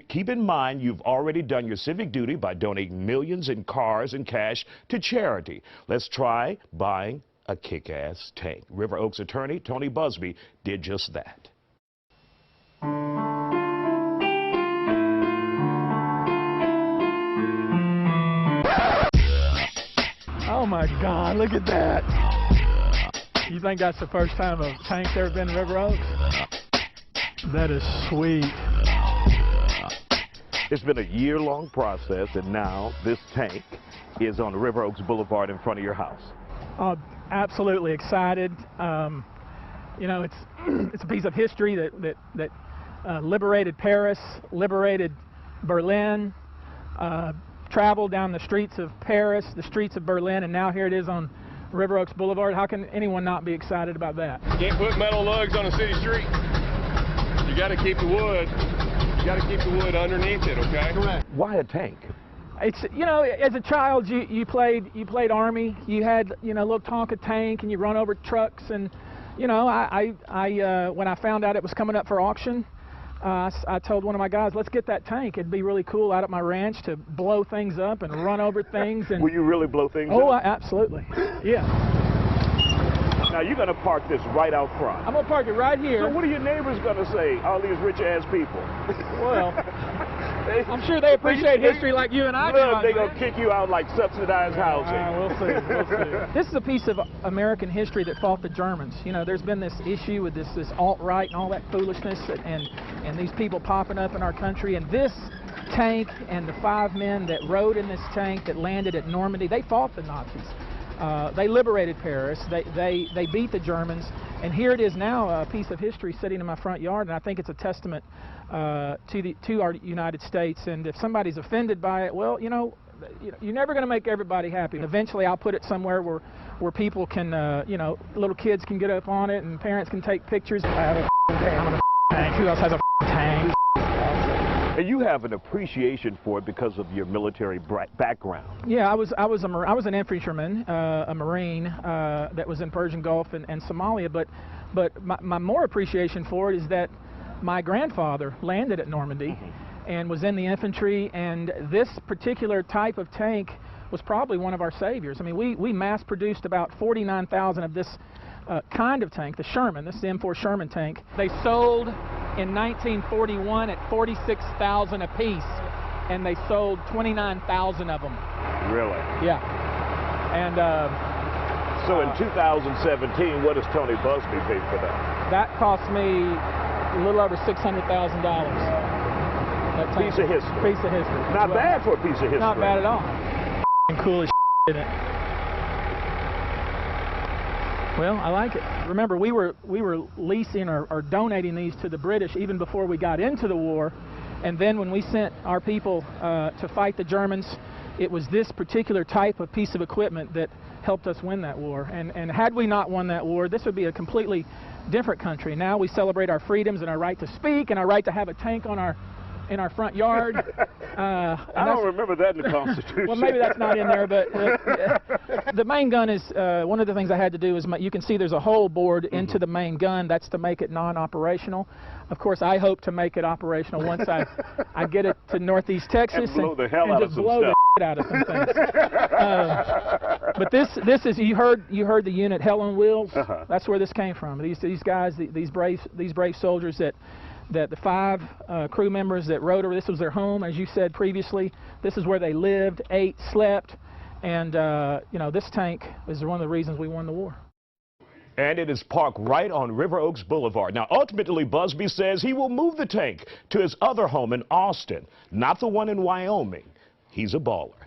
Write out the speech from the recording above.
Keep in mind you've already done your civic duty by donating millions in cars and cash to charity. Let's try buying a kick-ass tank. River Oaks attorney Tony Buzbee did just that. Oh my God, look at that. You think that's the first time a tank's ever been in River Oaks? That is sweet. It's been a year-long process, and now this tank is on River Oaks Boulevard in front of your house. Absolutely excited. You know, it's a piece of history that liberated Paris, liberated Berlin, traveled down the streets of Paris, the streets of Berlin, and now here it is on River Oaks Boulevard. How can anyone not be excited about that? You can't put metal lugs on a city street. You got to keep the wood. You got to keep the wood underneath it, okay? Correct. Why a tank? It's, you know, as a child you played Army. You had, you know, a little Tonka tank, and you run over trucks, and you know, when I found out it was coming up for auction, I told one of my guys, let's get that tank. It'd be really cool out at my ranch to blow things up and run over things. And will you really blow things up? Oh, absolutely. Yeah. Now you're going to park this right out front. I'm going to park it right here. So what are your neighbors going to say, all these rich-ass people? Well, I'm sure they appreciate history like you and I do. They're going to kick you out like subsidized housing. We'll see. We'll see. This is a piece of American history that fought the Germans. You know, there's been this issue with this alt-right and all that foolishness, and these people popping up in our country. And this tank and the 5 men that rode in this tank that landed at Normandy, they fought the Nazis. They liberated Paris. They beat the Germans, and here it is now, a piece of history sitting in my front yard. And I think it's a testament to our United States. And if somebody's offended by it, well, you know, you're never going to make everybody happy. And eventually, I'll put it somewhere where people can, you know, little kids can get up on it, and parents can take pictures. I have a tank. Who else has a tank? And you have an appreciation for it because of your military background. Yeah, I was an infantryman, a Marine that was in Persian Gulf and Somalia. But my more appreciation for it is that my grandfather landed at Normandy and was in the infantry, and this particular type of tank was probably one of our saviors. I mean, we mass-produced about 49,000 of this kind of tank, the Sherman. This is the M4 Sherman tank. They sold in 1941 at 46,000 apiece, and they sold 29,000 of them. Really? Yeah. And so in 2017, what does Tony Buzbee pay for that? That cost me a little over $600,000. Piece of history. Piece of history. Not bad for a piece of history. Not bad at all. Cool as isn't it? Well, I like it. Remember, we were leasing or donating these to the British even before we got into the war, and then when we sent our people to fight the Germans, it was this particular type of piece of equipment that helped us win that war. And had we not won that war, this would be a completely different country. Now we celebrate our freedoms and our right to speak and our right to have a tank on in our front yard. I don't remember that in the Constitution. Well, maybe that's not in there, but the main gun is, one of the things I had to do is, you can see there's a hole bored into the main gun. That's to make it non-operational. Of course, I hope to make it operational once I get it to Northeast Texas and blow the hell out of some blow stuff. The out of some things. But this is, you heard the unit Hell on Wheels. That's where this came from. These guys, these brave soldiers that the 5 crew members that rode over, this was their home, as you said previously. This is where they lived, ate, slept, and you know, this tank is one of the reasons we won the war. And it is parked right on River Oaks Boulevard. Now, ultimately, Buzbee says he will move the tank to his other home in Austin, not the one in Wyoming. He's a baller.